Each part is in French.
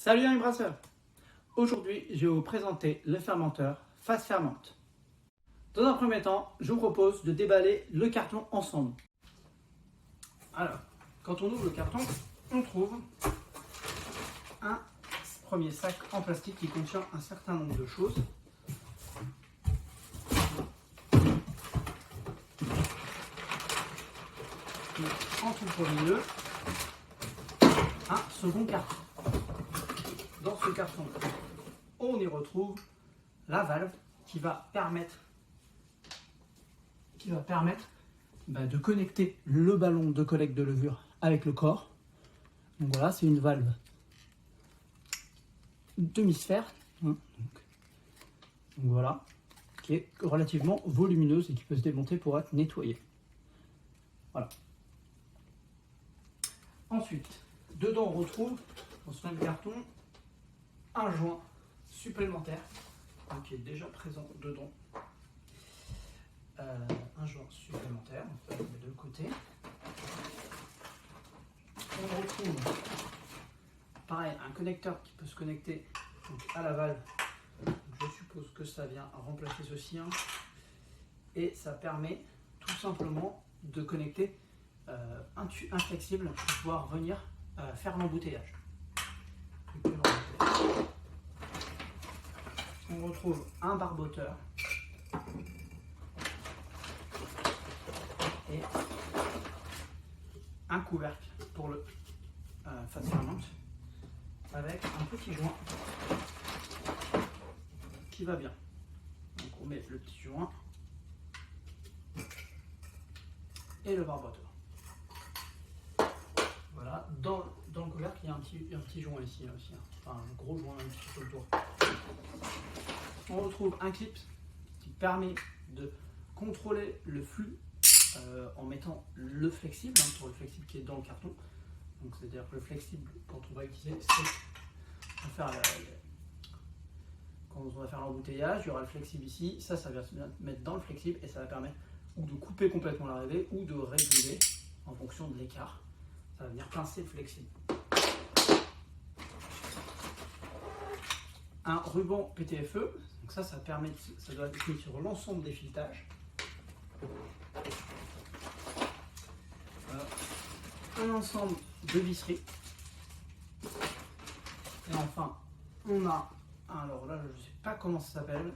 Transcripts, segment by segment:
Salut amis brasseurs. Aujourd'hui, je vais vous présenter le fermenteur Fast Ferment. Dans un premier temps, je vous propose de déballer le carton ensemble. Alors, quand on ouvre le carton, on trouve un premier sac en plastique qui contient un certain nombre de choses. En tout premier lieu, un second carton. Dans ce carton, on y retrouve la valve qui va permettre de connecter le ballon de collecte de levure avec le corps. Donc voilà, c'est une valve demi-sphère, donc voilà, qui est relativement volumineuse et qui peut se démonter pour être nettoyée. Voilà. Ensuite, dedans on retrouve dans ce même carton un joint supplémentaire qui est déjà présent dedans. Un joint supplémentaire, on peut le mettre de côté. On retrouve pareil un connecteur qui peut se connecter donc, à la valve. Donc, je suppose que ça vient remplacer ceci. Et ça permet tout simplement de connecter un flexible pour pouvoir venir faire l'embouteillage. On retrouve un barboteur et un couvercle pour le Fast Ferment avec un petit joint qui va bien. Donc on met le petit joint et le barboteur. Voilà, dans le couvercle, il y a un petit joint ici aussi, enfin un gros joint un petit peu autour. On retrouve un clip qui permet de contrôler le flux en mettant le flexible, pour le flexible qui est dans le carton. Donc c'est-à-dire que le flexible, quand on va utiliser, quand on va faire l'embouteillage, il y aura le flexible ici, ça va se mettre dans le flexible et ça va permettre ou de couper complètement l'arrivée ou de réguler en fonction de l'écart. Ça va venir pincer le flexible. Un ruban PTFE, donc ça permet, ça doit être mis sur l'ensemble des filetages. Voilà. Un ensemble de visseries. Et enfin, on a, alors là je ne sais pas comment ça s'appelle,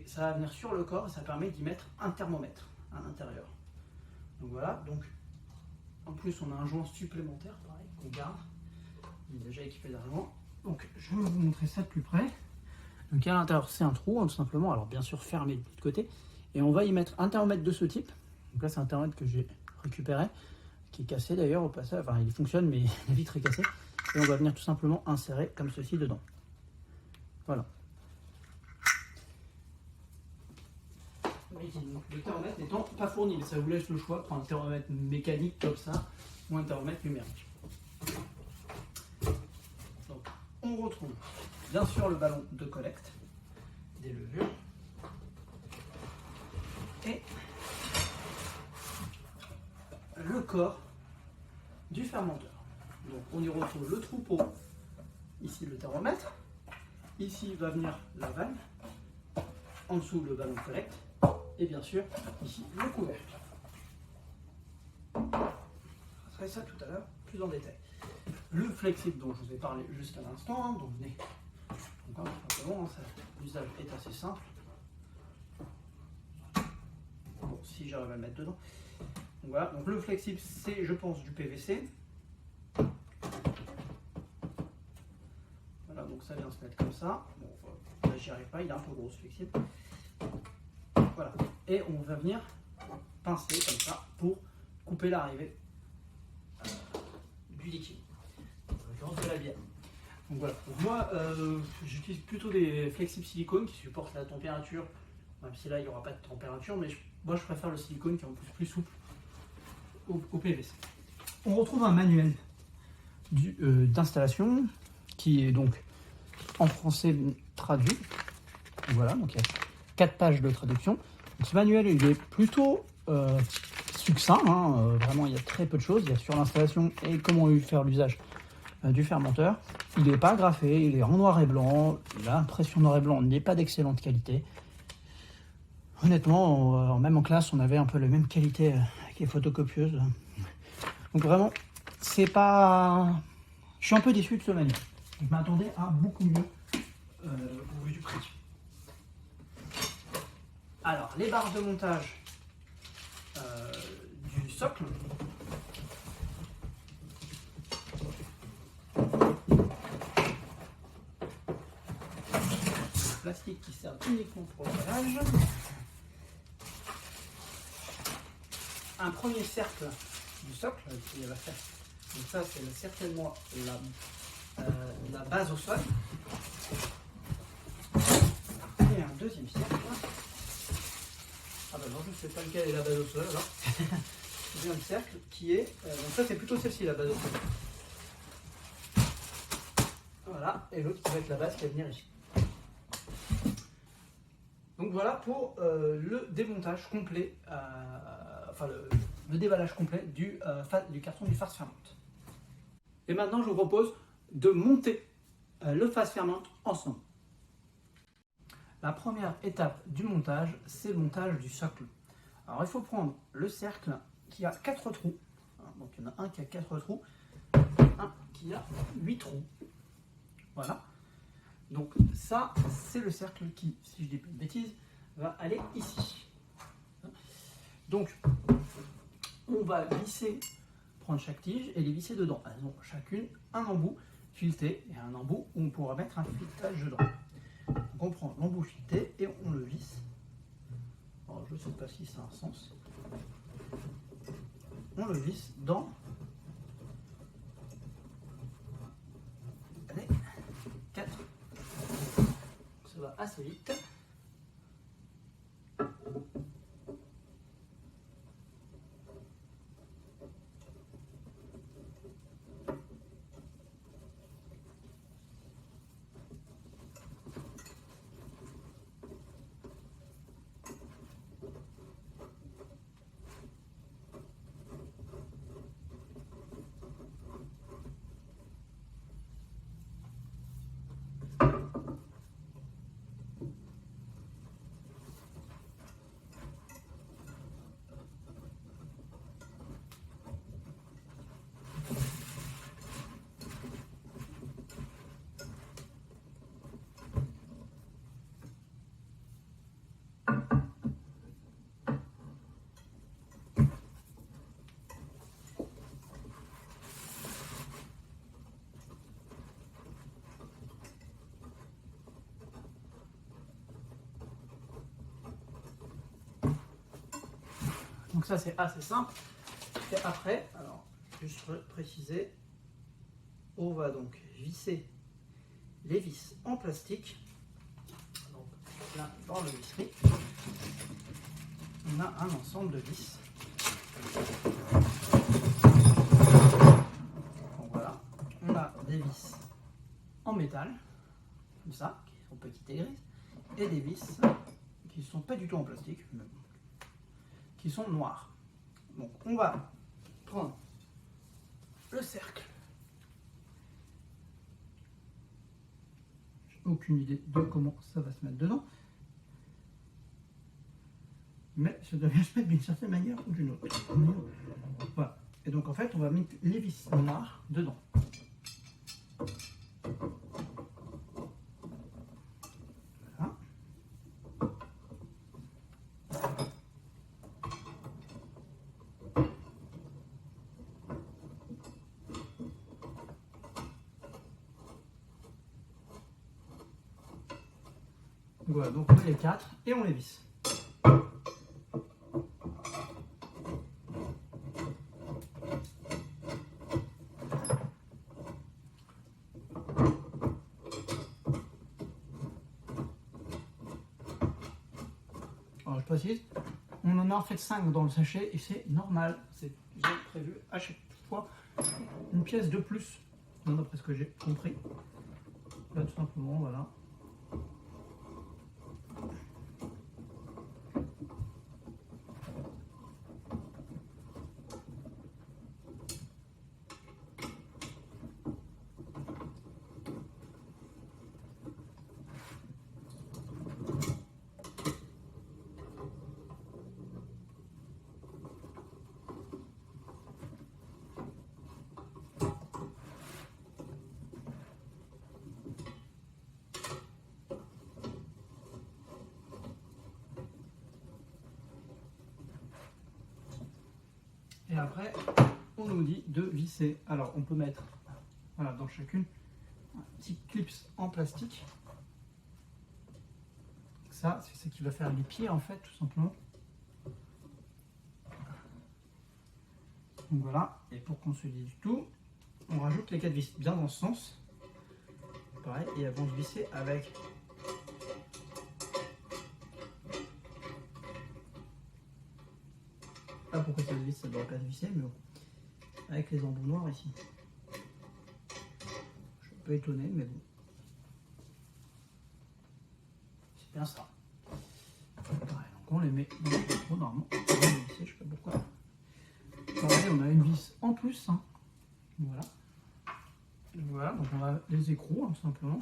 ça va venir sur le corps et ça permet d'y mettre un thermomètre à l'intérieur. Donc voilà, donc en plus on a un joint supplémentaire, pareil, qu'on garde. Il est déjà équipé d'un joint. Donc je vais vous montrer ça de plus près. Donc à l'intérieur c'est un trou, tout simplement, alors bien sûr fermé de l'autre côté. Et on va y mettre un thermomètre de ce type. Donc là c'est un thermomètre que j'ai récupéré, qui est cassé d'ailleurs au passage, enfin il fonctionne mais la vitre est cassée. Et on va venir tout simplement insérer comme ceci dedans. Voilà. Donc, le thermomètre n'étant pas fourni, mais ça vous laisse le choix pour un thermomètre mécanique comme ça ou un thermomètre numérique. Donc, on retrouve bien sûr le ballon de collecte des levures et le corps du fermenteur. Donc on y retrouve le troupeau, ici le thermomètre, ici va venir la valve, en dessous le ballon de collecte et bien sûr ici le couvercle. Je ferai ça tout à l'heure plus en détail. Le flexible dont je vous ai parlé juste à l'instant, donc venez. Donc simplement, l'usage est assez simple. Bon, si j'arrive à le mettre dedans. Donc voilà, donc le flexible c'est je pense du PVC. Voilà, donc ça vient se mettre comme ça. Bon, là j'y arrive pas, il est un peu gros ce flexible. Voilà, et on va venir pincer comme ça pour couper l'arrivée du liquide, en l'occurrence de la bière. Donc voilà, pour moi j'utilise plutôt des flexibles silicone qui supportent la température, même si là il n'y aura pas de température, mais moi je préfère le silicone qui est en plus souple au PVC. On retrouve un manuel d'installation qui est donc en français traduit. Voilà, donc il y a 4 pages de traduction. Donc, ce manuel il est plutôt succinct, vraiment il y a très peu de choses. Il y a sur l'installation et comment faire l'usage du fermenteur. Il n'est pas agrafé, il est en noir et blanc. L'impression noir et blanc n'est pas d'excellente qualité. Honnêtement, même en classe, on avait un peu la même qualité avec les photocopieuses. Donc vraiment, c'est pas... Je suis un peu déçu de ce manip. Je m'attendais à beaucoup mieux au vu du prix. Alors, les barres de montage du socle. Plastique qui sert uniquement pour l'emballage. Un premier cercle du socle qui va faire. Donc ça, c'est certainement la base au sol. Et un deuxième cercle. Ah bah non, je ne sais pas lequel est la base au sol alors. Deuxième cercle qui est... donc ça, c'est plutôt celle-ci, la base au sol. Voilà, et l'autre qui va être la base qui va venir ici. Donc voilà pour le démontage complet, enfin le déballage complet du carton du Fast Ferment. Et maintenant je vous propose de monter le Fast Ferment ensemble. La première étape du montage, c'est le montage du socle. Alors il faut prendre le cercle qui a 4 trous. Donc il y en a un qui a 4 trous, un qui a 8 trous. Voilà. Donc ça, c'est le cercle qui, si je dis pas de bêtises, va aller ici. Donc, on va visser, prendre chaque tige et les visser dedans. Elles ont chacune un embout fileté et un embout où on pourra mettre un filetage dedans. Donc on prend l'embout fileté et on le visse. Alors, je ne sais pas si ça a un sens. On le visse dans... Allez, 4. Ça va assez vite. Donc ça c'est assez simple. Et après, alors juste préciser, on va donc visser les vis en plastique. Donc là dans le visserie, on a un ensemble de vis. Donc voilà, on a des vis en métal, comme ça, qui sont petites et grises, et des vis qui ne sont pas du tout en plastique, mais qui sont noirs. Donc on va prendre le cercle. J'ai aucune idée de comment ça va se mettre dedans. Mais ça doit bien se mettre d'une certaine manière ou d'une autre. Voilà. Et donc en fait on va mettre les vis noires dedans. Voilà, donc on met les 4 et on les visse. Alors je précise, on en a en fait 5 dans le sachet et c'est normal. C'est prévu à chaque fois une pièce de plus, d'après ce que j'ai compris. Là tout simplement, voilà. Et après, on nous dit de visser. Alors, on peut mettre voilà, dans chacune un petit clips en plastique. Ça, c'est ce qui va faire les pieds en fait, tout simplement. Donc voilà, et pour qu'on se dise tout, on rajoute les 4 vis bien dans ce sens. Pareil, et elles vont se visser avec pas pourquoi ça se visse, ça ne devrait pas se visser, mais bon. Avec les embouts noirs ici. Je suis un peu étonné, mais bon. C'est bien ça. Pareil, donc on les met dans le trou normalement. On va les visser, je sais pas pourquoi. Pareil, on a une vis en plus. Hein. Voilà. Donc voilà, donc on a les écrous, hein, tout simplement.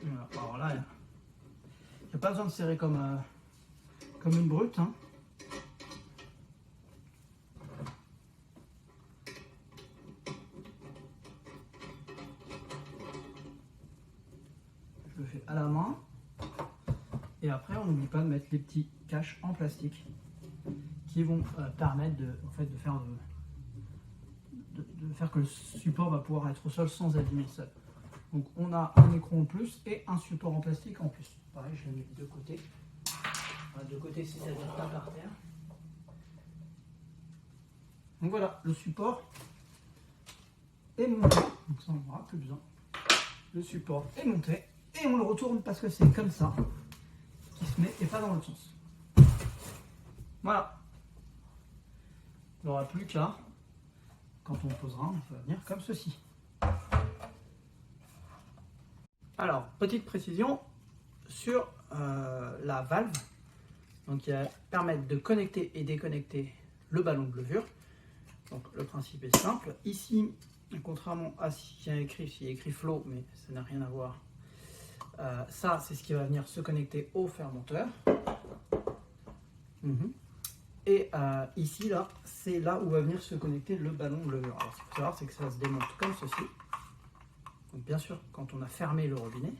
Voilà. Alors là, il n'y a pas besoin de serrer comme une brute. Hein. Je le fais à la main. Et après, on n'oublie pas de mettre les petits caches en plastique qui vont permettre de faire que le support va pouvoir être au sol sans abîmer le sol. Donc on a un écrou en plus et un support en plastique en plus. Pareil, je le mets de côté. De côté, c'est-à-dire pas par terre. Donc voilà, le support est monté. Donc ça, on n'aura plus besoin. Le support est monté et on le retourne parce que c'est comme ça qui se met et pas dans l'autre sens. Voilà. Il n'y aura plus qu'à, quand on posera, ça va venir comme ceci. Alors, petite précision sur la valve, donc qui va permettre de connecter et déconnecter le ballon de levure. Donc le principe est simple. Ici, contrairement à ce qu'il y a écrit, s'il y a écrit flow, mais ça n'a rien à voir. Ça, c'est ce qui va venir se connecter au fermenteur. Et ici, là, c'est là où va venir se connecter le ballon de levure. Alors, ce qu'il faut savoir, c'est que ça se démonte comme ceci. Donc, bien sûr, quand on a fermé le robinet,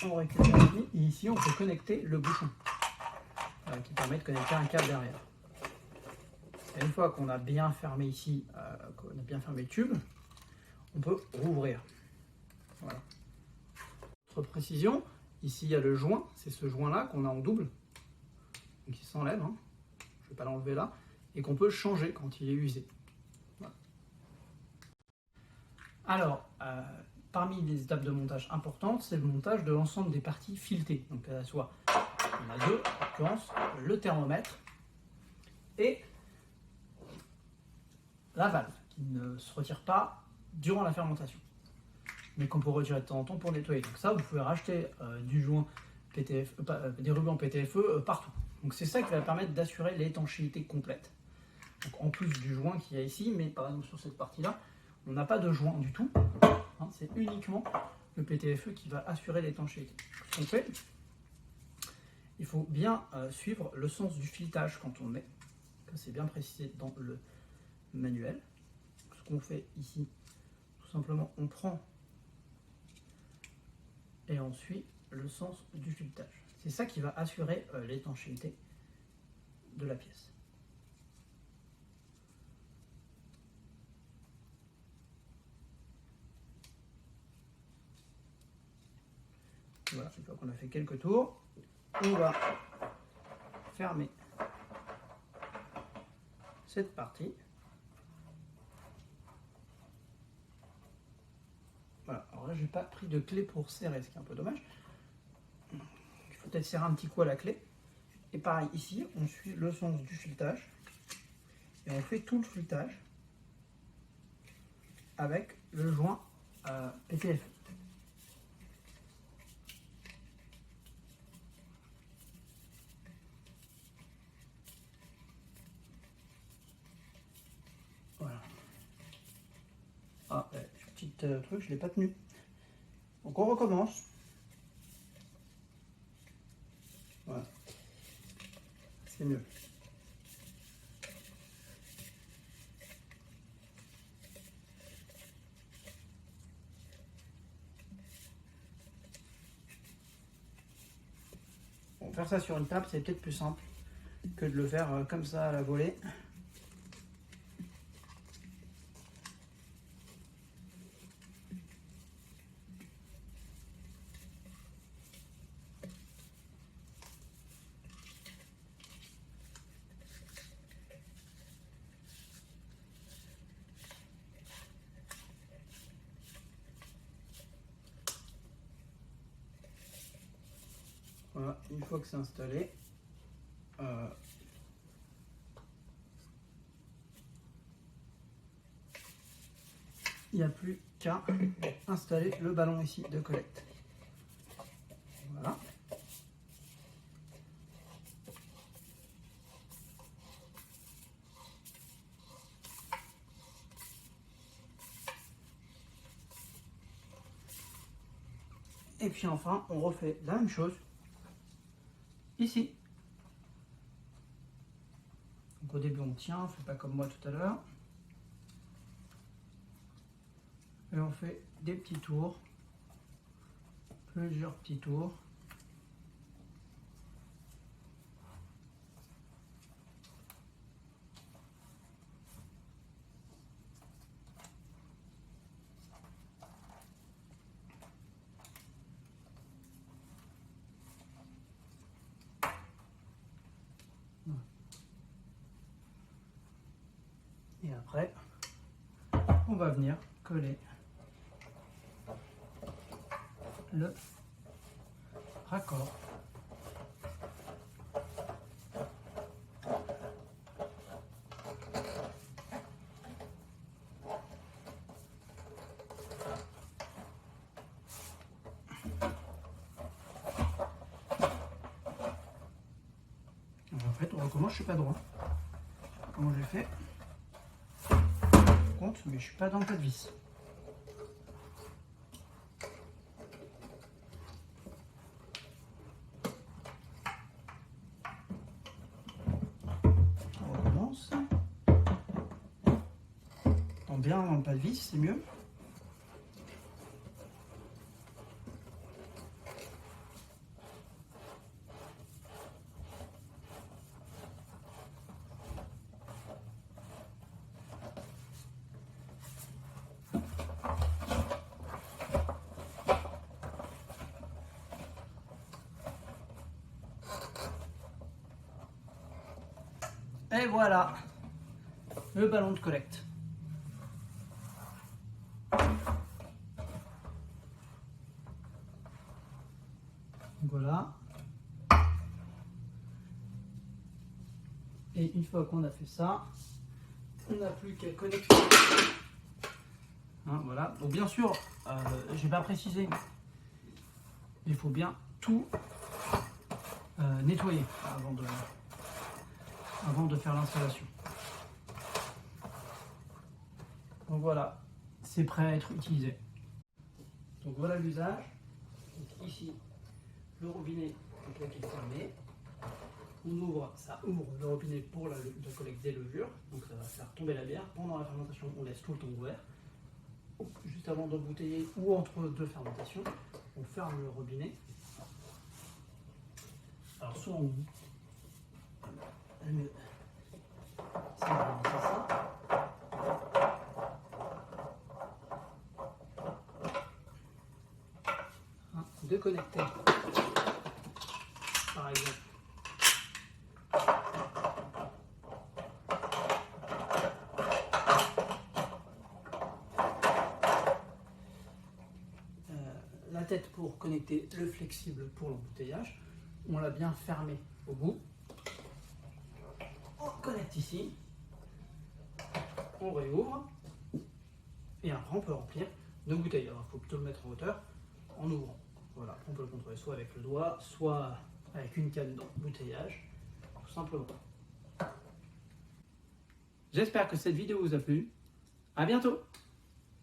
on récupère le robinet. Et ici, on peut connecter le bouchon, qui permet de connecter un câble derrière. Et une fois qu'on a bien fermé ici, qu'on a bien fermé le tube, on peut rouvrir. Voilà. Autre précision, ici, il y a le joint. C'est ce joint-là qu'on a en double. Donc il s'enlève, hein. Je ne vais pas l'enlever là, et qu'on peut changer quand il est usé. Voilà. Alors, parmi les étapes de montage importantes, c'est le montage de l'ensemble des parties filetées. Donc soit on a deux, en l'occurrence, le thermomètre et la valve, qui ne se retire pas durant la fermentation, mais qu'on peut retirer de temps en temps pour nettoyer. Donc ça, vous pouvez racheter du joint PTF, des rubans PTFE partout. Donc c'est ça qui va permettre d'assurer l'étanchéité complète. Donc en plus du joint qu'il y a ici, mais par exemple sur cette partie-là, on n'a pas de joint du tout. Hein, c'est uniquement le PTFE qui va assurer l'étanchéité. Ce qu'on fait, il faut bien suivre le sens du filetage quand on le met. C'est bien précisé dans le manuel. Ce qu'on fait ici, tout simplement, on prend et on suit le sens du filetage. C'est ça qui va assurer l'étanchéité de la pièce. Voilà, une fois qu'on a fait quelques tours, on va fermer cette partie. Voilà, alors là, j'ai pas pris de clé pour serrer, ce qui est un peu dommage. Il faut peut-être serrer un petit coup à la clé. Et pareil, ici, on suit le sens du filetage. Et on fait tout le filetage avec le joint PTF. Voilà. Ah, petit truc, je ne l'ai pas tenu. Donc on recommence. Voilà. C'est mieux. Bon, faire ça sur une table, c'est peut-être plus simple que de le faire comme ça à la volée. Voilà, une fois que c'est installé, il n'y a plus qu'à installer le ballon ici de collecte. Voilà. Et puis enfin, on refait la même chose ici. Donc au début on tient, on ne fait pas comme moi tout à l'heure. Et on fait des petits tours, plusieurs petits tours. Et après, on va venir coller le raccord. En fait, on recommence, je suis pas droit. Comment j'ai fait? Compte, mais je suis pas dans le tas de vis. On recommence. Tends bien dans le pas de vis, c'est mieux. Et voilà, le ballon de collecte. Voilà. Et une fois qu'on a fait ça, on n'a plus qu'à connecter. Hein, voilà. Donc bien sûr, je n'ai pas précisé, il faut bien tout nettoyer avant de faire l'installation. Donc voilà, c'est prêt à être utilisé. Donc voilà l'usage. Ici, le robinet qui est fermé. On ouvre, ça ouvre le robinet pour la collecte des levures. Donc ça va faire tomber la bière. Pendant la fermentation, on laisse tout le temps ouvert. Juste avant d'embouteiller ou entre deux fermentations, on ferme le robinet. Alors soit on ça. De connecter, par exemple. La tête pour connecter le flexible pour l'embouteillage. On l'a bien fermé au bout. On connecte ici. On réouvre. Et après on peut remplir de bouteilles. Alors il faut plutôt le mettre en hauteur en ouvrant. Voilà, on peut le contrôler soit avec le doigt, soit avec une canne d'embouteillage, tout simplement. J'espère que cette vidéo vous a plu. À bientôt!